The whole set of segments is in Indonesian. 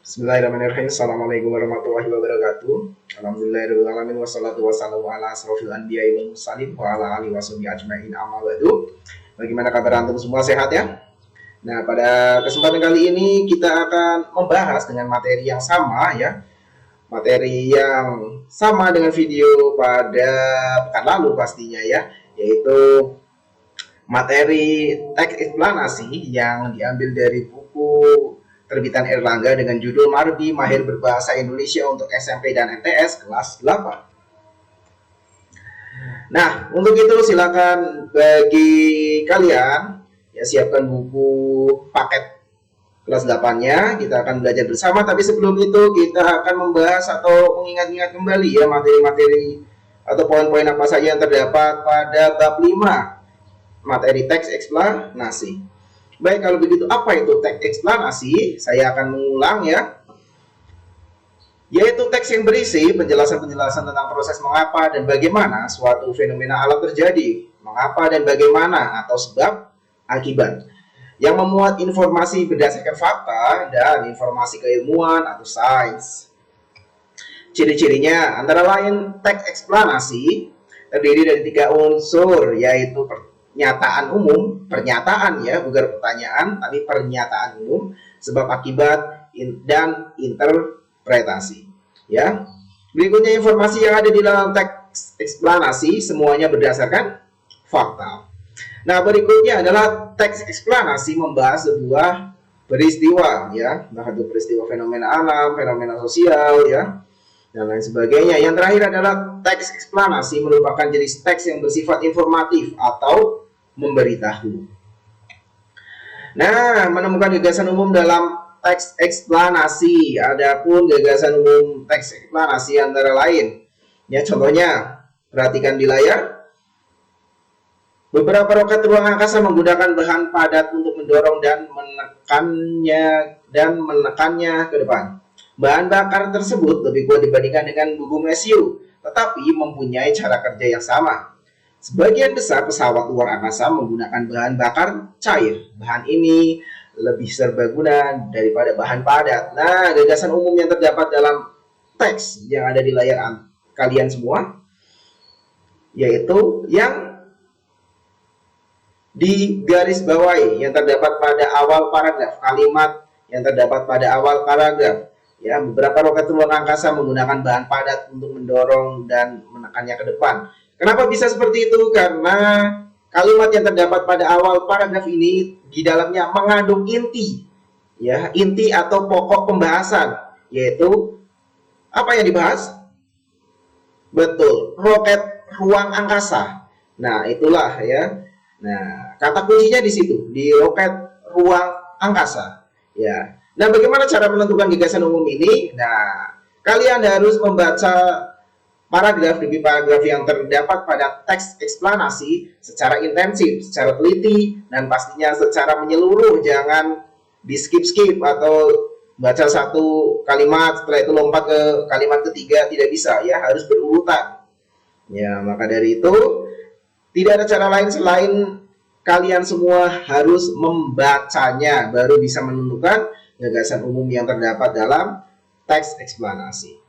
Bismillahirrahmanirrahim. Assalamualaikum warahmatullahi wabarakatuh. Alhamdulillahirrahmanirrahim. Wassalatu wassalamu ala asrofil anbiya'i wal mursalin wa ala alihi washabihi ajma'in amma ba'du. Bagaimana kabar antum semua, sehat ya? Nah, pada kesempatan kali ini kita akan membahas dengan materi yang sama ya. Materi yang sama dengan video pada pekan lalu pastinya ya, yaitu materi teks eksplanasi yang diambil dari buku terbitan Erlangga dengan judul Mardi Mahir Berbahasa Indonesia untuk SMP dan MTS kelas 8. Nah, untuk itu silakan bagi kalian ya siapkan buku paket kelas 8-nya. Kita akan belajar bersama, tapi sebelum itu kita akan membahas atau mengingat-ingat kembali ya materi-materi atau poin-poin apa saja yang terdapat pada bab 5 materi teks eksplanasi. Baik, kalau begitu apa itu teks eksplanasi? Saya akan mengulang ya. Yaitu teks yang berisi penjelasan-penjelasan tentang proses mengapa dan bagaimana suatu fenomena alam terjadi, mengapa dan bagaimana atau sebab akibat, yang memuat informasi berdasarkan fakta dan informasi keilmuan atau sains. Ciri-cirinya antara lain teks eksplanasi terdiri dari 3 unsur, yaitu pernyataan ya, bukan pertanyaan, tapi pernyataan umum, sebab akibat, dan interpretasi. Ya. Berikutnya informasi yang ada di dalam teks eksplanasi semuanya berdasarkan fakta. Nah, berikutnya adalah teks eksplanasi membahas sebuah peristiwa ya, nah itu peristiwa fenomena alam, fenomena sosial ya, dan lain sebagainya. Yang terakhir adalah teks eksplanasi merupakan jenis teks yang bersifat informatif atau memberitahu. Nah, menemukan gagasan umum dalam teks eksplanasi. Adapun gagasan umum teks eksplanasi antara lain, ya contohnya perhatikan di layar. Beberapa roket ruang angkasa menggunakan bahan padat untuk mendorong dan menekannya ke depan. Bahan bakar tersebut lebih kuat dibandingkan dengan bubu mesiu, tetapi mempunyai cara kerja yang sama. Sebagian besar pesawat luar angkasa menggunakan bahan bakar cair. Bahan ini lebih serbaguna daripada bahan padat. Nah, gagasan umum yang terdapat dalam teks yang ada di layar kalian semua, yaitu yang di garis bawahi yang terdapat pada awal paragraf, kalimat yang terdapat pada awal paragraf. Ya, beberapa roket ruang angkasa menggunakan bahan padat untuk mendorong dan menekannya ke depan. Kenapa bisa seperti itu? Karena kalimat yang terdapat pada awal paragraf ini di dalamnya mengandung inti, ya, inti atau pokok pembahasan, yaitu apa yang dibahas? Betul, roket ruang angkasa. Nah, itulah ya. Nah, kata kuncinya di situ, di roket ruang angkasa. Ya. Nah, bagaimana cara menentukan gagasan umum ini? Nah, kalian harus membaca paragraf demi paragraf yang terdapat pada teks eksplanasi secara intensif, secara teliti, dan pastinya secara menyeluruh. Jangan di skip-skip atau baca satu kalimat setelah itu lompat ke kalimat ketiga, tidak bisa ya, harus berurutan. Ya, maka dari itu tidak ada cara lain selain kalian semua harus membacanya baru bisa menentukan gagasan umum yang terdapat dalam teks eksplanasi.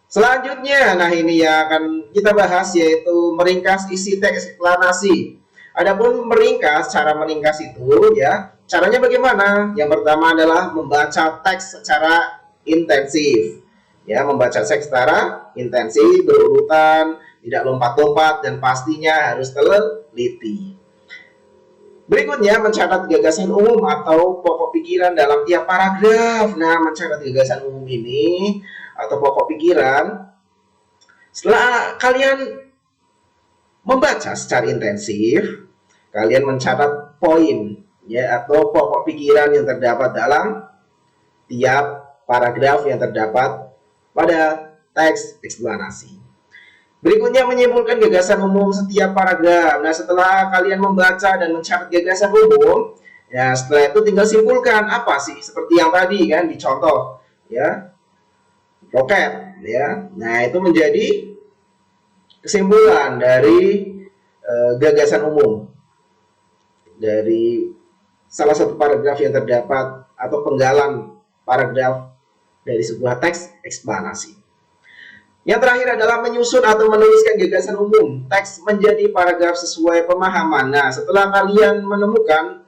Selanjutnya, nah ini yang akan kita bahas, yaitu meringkas isi teks eksplanasi. Adapun meringkas, cara meringkas itu ya, caranya bagaimana? Yang pertama adalah membaca teks secara intensif. Ya, membaca teks secara intensif, berurutan, tidak lompat-lompat, dan pastinya harus teliti. Berikutnya, mencatat gagasan umum atau pokok pikiran dalam tiap paragraf. Nah, mencatat gagasan umum ini atau pokok pikiran, setelah kalian membaca secara intensif, kalian mencatat poin ya atau pokok pikiran yang terdapat dalam tiap paragraf yang terdapat pada teks eksplanasi. Berikutnya, menyimpulkan gagasan umum setiap paragraf. Nah, setelah kalian membaca dan mencatat gagasan umum, ya setelah itu tinggal simpulkan apa sih, seperti yang tadi kan dicontoh ya, roket ya. Nah, itu menjadi kesimpulan dari gagasan umum dari salah satu paragraf yang terdapat atau penggalan paragraf dari sebuah teks eksplanasi. Yang terakhir adalah menyusun atau menuliskan gagasan umum teks menjadi paragraf sesuai pemahaman. Nah, setelah kalian menemukan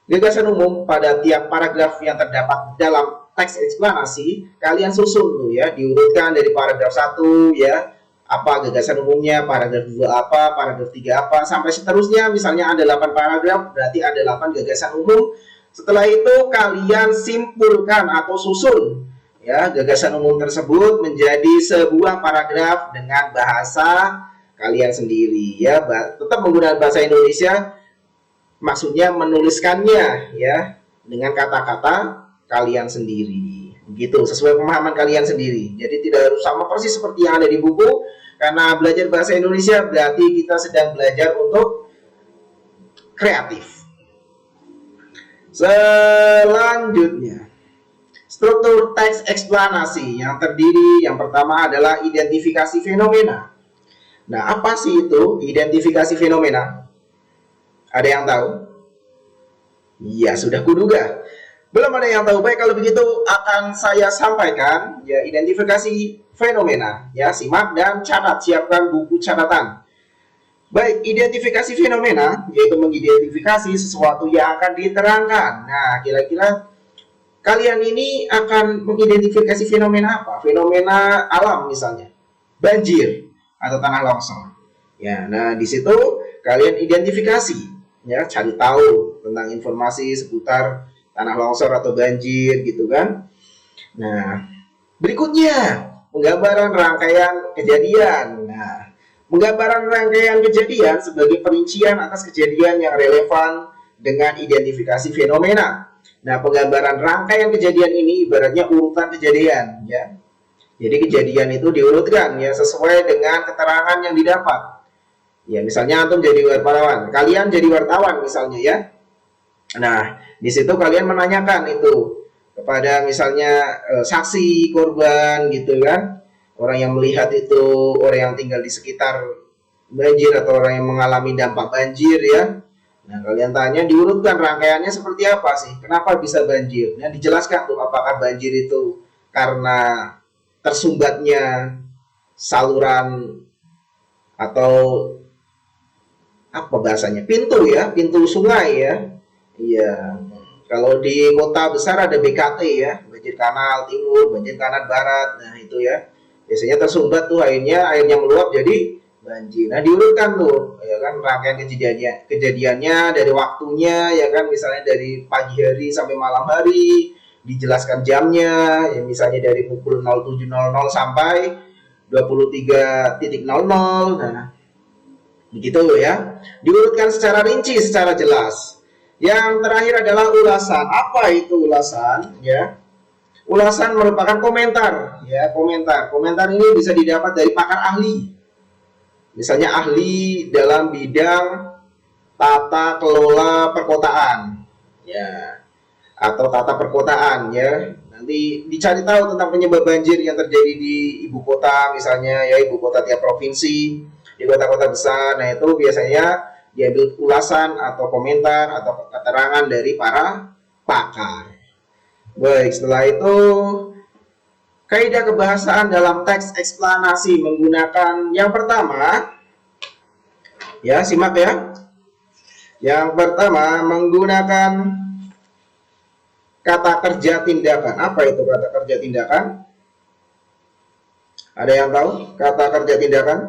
gagasan umum pada tiap paragraf yang terdapat dalam teks eksplanasi, kalian susun dulu ya, diurutkan dari paragraf 1 ya, apa gagasan umumnya, paragraf 2 apa, paragraf 3 apa, sampai seterusnya. Misalnya ada 8 paragraf, berarti ada 8 gagasan umum. Setelah itu kalian simpulkan atau susun ya gagasan umum tersebut menjadi sebuah paragraf dengan bahasa kalian sendiri ya, tetap menggunakan bahasa Indonesia. Maksudnya menuliskannya ya dengan kata-kata kalian sendiri, begitu, sesuai pemahaman kalian sendiri. Jadi tidak harus sama persis seperti yang ada di buku, karena belajar bahasa Indonesia berarti kita sedang belajar untuk kreatif. Selanjutnya, struktur teks eksplanasi yang terdiri, yang pertama adalah identifikasi fenomena. Nah, apa sih itu identifikasi fenomena? Ada yang tahu? Ya, sudah kuduga. Belum ada yang tahu. Baik, kalau begitu akan saya sampaikan ya identifikasi fenomena. Ya, simak dan catat, siapkan buku catatan. Baik, identifikasi fenomena yaitu mengidentifikasi sesuatu yang akan diterangkan. Nah, kira-kira kalian ini akan mengidentifikasi fenomena apa? Fenomena alam misalnya, banjir atau tanah longsor. Ya, nah di situ kalian identifikasi. Ya, cari tahu tentang informasi seputar tanah longsor atau banjir gitu kan. Nah, berikutnya penggambaran rangkaian kejadian. Nah, penggambaran rangkaian kejadian sebagai perincian atas kejadian yang relevan dengan identifikasi fenomena. Nah, penggambaran rangkaian kejadian ini ibaratnya urutan kejadian ya. Jadi kejadian itu diurutkan ya sesuai dengan keterangan yang didapat. Ya, misalnya antum jadi wartawan, kalian jadi wartawan misalnya ya. Nah, di situ kalian menanyakan itu kepada misalnya saksi korban gitu kan. Orang yang melihat itu, orang yang tinggal di sekitar banjir atau orang yang mengalami dampak banjir ya. Nah, kalian tanya, diurutkan rangkaiannya seperti apa sih? Kenapa bisa banjir? Nah, dijelaskan tuh apakah banjir itu karena tersumbatnya saluran atau apa bahasanya, pintu ya, pintu sungai ya. Iya, kalau di kota besar ada BKT ya, banjir kanal timur, banjir kanal barat. Nah itu ya, biasanya tersumbat tuh airnya meluap jadi banjir. Nah diurutkan tuh ya kan rangkaian kejadiannya dari waktunya ya kan, misalnya dari pagi hari sampai malam hari, dijelaskan jamnya ya, misalnya dari pukul 07.00 sampai 23.00. Nah begitu ya, diurutkan secara rinci, secara jelas. Yang terakhir adalah ulasan. Apa itu ulasan ya? Ulasan merupakan komentar ya, komentar ini bisa didapat dari pakar ahli, misalnya ahli dalam bidang tata kelola perkotaan ya, atau tata perkotaan ya. Nanti dicari tahu tentang penyebab banjir yang terjadi di ibu kota misalnya ya, ibu kota tiap provinsi, di kota-kota besar. Nah itu biasanya diambil ulasan atau komentar atau keterangan dari para pakar. Baik, setelah itu kaidah kebahasaan dalam teks eksplanasi menggunakan yang pertama ya, simak ya. Yang pertama menggunakan kata kerja tindakan. Apa itu kata kerja tindakan? Ada yang tahu kata kerja tindakan?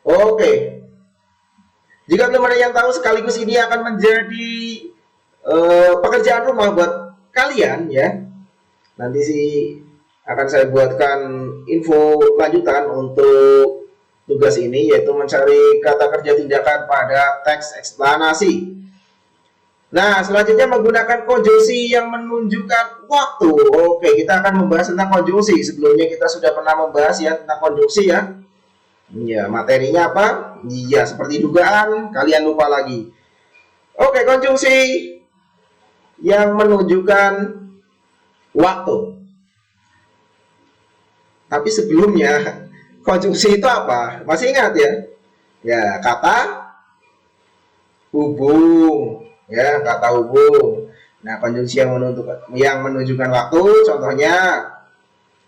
Oke. Jika belum ada yang tahu, sekaligus ini akan menjadi pekerjaan rumah buat kalian ya. Nanti sih akan saya buatkan info lanjutan untuk tugas ini, yaitu mencari kata kerja tindakan pada teks eksplanasi. Nah, selanjutnya menggunakan konjungsi yang menunjukkan waktu. Oke, kita akan membahas tentang konjungsi. Sebelumnya kita sudah pernah membahas ya tentang konjungsi ya. Ya, materinya apa? Iya, seperti dugaan, kalian lupa lagi. Oke, konjungsi yang menunjukkan waktu. Tapi sebelumnya, konjungsi itu apa? Masih ingat ya? Ya, kata hubung. Ya, kata hubung. Nah, konjungsi yang menunjukkan waktu, contohnya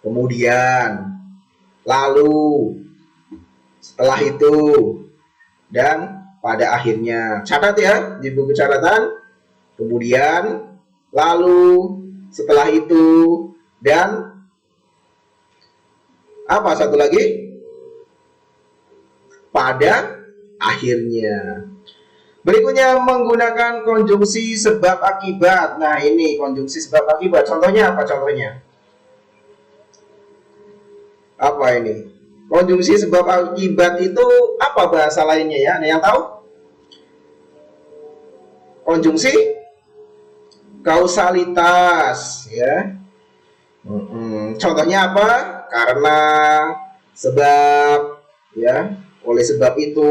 kemudian, lalu, setelah itu, dan pada akhirnya. Catat ya di buku catatan. Kemudian, lalu, setelah itu, dan apa satu lagi? Pada akhirnya. Berikutnya menggunakan konjungsi sebab akibat. Nah, ini konjungsi sebab akibat. Contohnya apa contohnya? Apa ini? Konjungsi sebab akibat itu apa bahasa lainnya ya? Ada yang tahu? Konjungsi kausalitas ya. Contohnya apa? Karena, sebab, ya. Oleh sebab itu,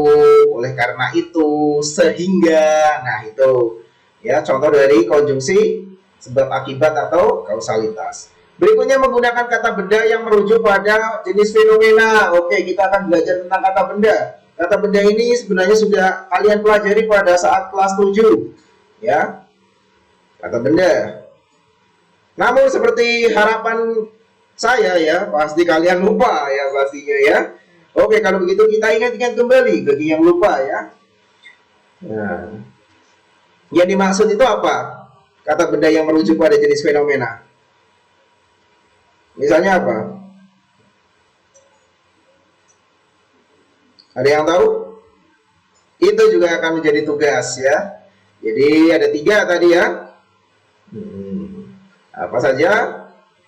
oleh karena itu, sehingga. Nah, itu ya contoh dari konjungsi sebab akibat atau kausalitas. Berikutnya menggunakan kata benda yang merujuk pada jenis fenomena. Oke, kita akan belajar tentang kata benda. Kata benda ini sebenarnya sudah kalian pelajari pada saat kelas 7. Ya. Kata benda. Namun seperti harapan saya ya, pasti kalian lupa ya pastinya ya. Oke, kalau begitu kita ingat-ingat kembali bagi yang lupa ya. Nah, yang dimaksud itu apa? Kata benda yang merujuk pada jenis fenomena. Misalnya apa? Ada yang tahu? Itu juga akan menjadi tugas ya. Jadi ada 3 tadi ya. Apa saja?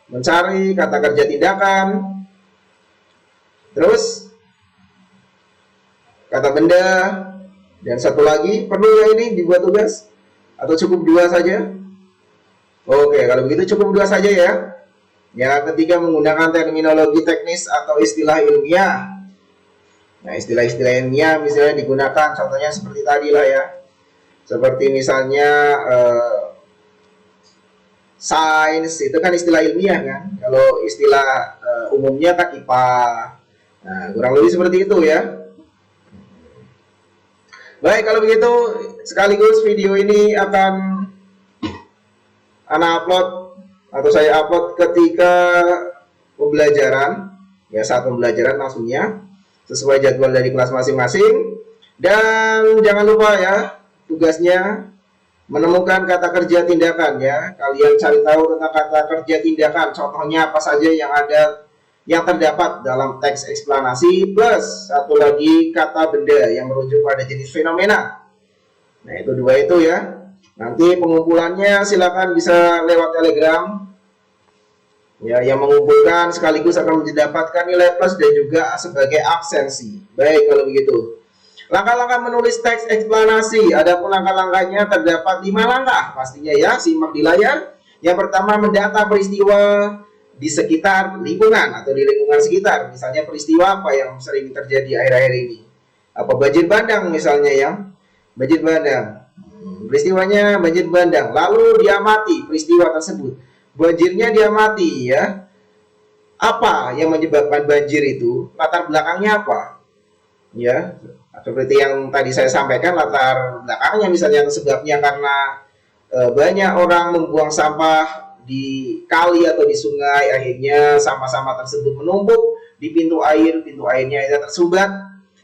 Mencari kata kerja tindakan. Terus kata benda, dan satu lagi, perlu ya ini dibuat tugas? Atau cukup 2 saja? Oke, kalau begitu cukup 2 saja ya. Yang ketiga menggunakan terminologi teknis atau istilah ilmiah. Nah, istilah-istilah ilmiah misalnya digunakan, contohnya seperti tadi lah ya. Seperti misalnya sains, itu kan istilah ilmiah kan. Kalau istilah umumnya kan IPA. Nah, kurang lebih seperti itu ya. Baik, kalau begitu sekaligus video ini akan upload atau saya upload ketika pembelajaran ya, saat pembelajaran maksudnya sesuai jadwal dari kelas masing-masing. Dan jangan lupa ya, tugasnya menemukan kata kerja tindakan ya. Kalian cari tahu tentang kata kerja tindakan, contohnya apa saja yang terdapat dalam teks eksplanasi, plus satu lagi kata benda yang merujuk pada jenis fenomena. Nah, itu 2 itu ya. Nanti pengumpulannya silakan bisa lewat Telegram. Ya, yang mengumpulkan sekaligus akan mendapatkan nilai plus dan juga sebagai absensi. Baik, kalau begitu. Langkah-langkah menulis teks eksplanasi. Adapun langkah-langkahnya terdapat 5 langkah pastinya ya. Simak di layar. Yang pertama, mendata peristiwa di sekitar lingkungan atau di lingkungan sekitar. Misalnya peristiwa apa yang sering terjadi akhir-akhir ini? Apa banjir bandang misalnya ya? Banjir bandang. Peristiwanya banjir bandang. Lalu diamati peristiwa tersebut. Banjirnya diamati ya. Apa yang menyebabkan banjir itu? Latar belakangnya apa? Ya, seperti yang tadi saya sampaikan, latar belakangnya misalnya sebabnya karena banyak orang membuang sampah di kali atau di sungai, akhirnya sampah-sampah tersebut menumpuk di pintu airnya itu tersumbat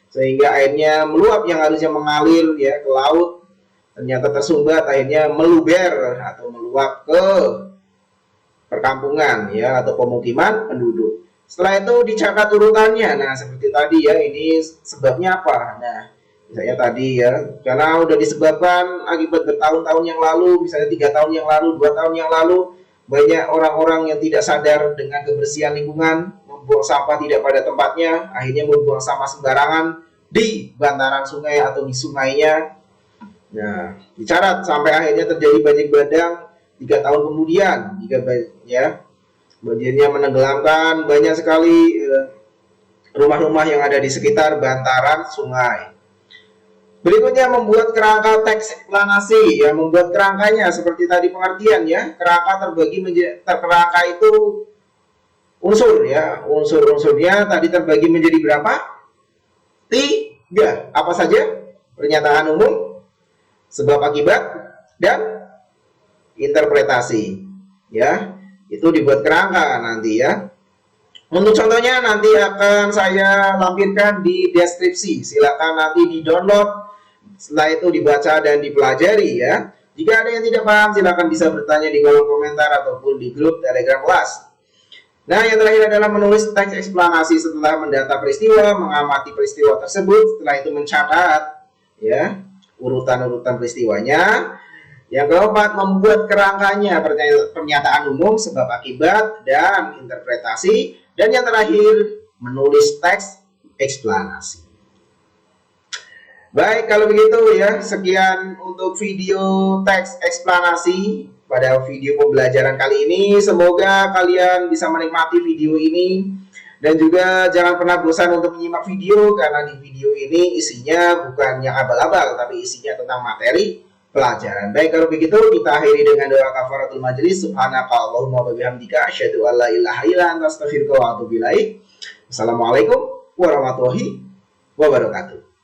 sehingga airnya meluap yang harusnya mengalir ya ke laut, ternyata tersumbat, akhirnya meluber atau meluap ke perkampungan ya atau pemukiman penduduk. Setelah itu dicatat urutannya. Nah, seperti tadi ya, ini sebabnya apa? Nah, misalnya tadi ya, karena udah disebabkan akibat bertahun-tahun yang lalu, misalnya 3 tahun yang lalu, 2 tahun yang lalu, banyak orang-orang yang tidak sadar dengan kebersihan lingkungan, membuang sampah tidak pada tempatnya, akhirnya membuang sampah sembarangan di bantaran sungai atau di sungainya. Nah, dicatat sampai akhirnya terjadi banjir bandang 3 tahun kemudian, jika ya banjirnya menenggelamkan banyak sekali rumah-rumah yang ada di sekitar bantaran sungai. Berikutnya membuat kerangka teks eksplanasi ya, membuat kerangkanya seperti tadi pengertian ya. Kerangka terbagi menjadi kerangka itu unsur ya. Unsur-unsurnya tadi terbagi menjadi berapa? 3. Apa saja? Pernyataan umum, sebab akibat, dan interpretasi. Ya, itu dibuat kerangka nanti ya. Untuk contohnya nanti akan saya lampirkan di deskripsi. Silakan nanti di-download, setelah itu dibaca dan dipelajari ya. Jika ada yang tidak paham, silakan bisa bertanya di kolom komentar ataupun di grup Telegram kelas. Nah, yang terakhir adalah menulis teks eksplanasi setelah mendata peristiwa, mengamati peristiwa tersebut, setelah itu mencatat ya urutan-urutan peristiwanya. Yang keempat, membuat kerangkanya, pernyataan umum, sebab akibat, dan interpretasi. Dan yang terakhir, menulis teks eksplanasi. Baik, kalau begitu ya, sekian untuk video teks eksplanasi pada video pembelajaran kali ini. Semoga kalian bisa menikmati video ini. Dan juga jangan pernah bosan untuk menyimak video, karena di video ini isinya bukan yang abal-abal, tapi isinya tentang materi pelajaran. Baik, kalau begitu kita akhiri dengan doa kafaratul majelis. Subhanaka Allahumma wa bihamdika asyhadu an la ilaha illa anta astaghfiruka wa atubu ilaik. Assalamualaikum warahmatullahi wabarakatuh.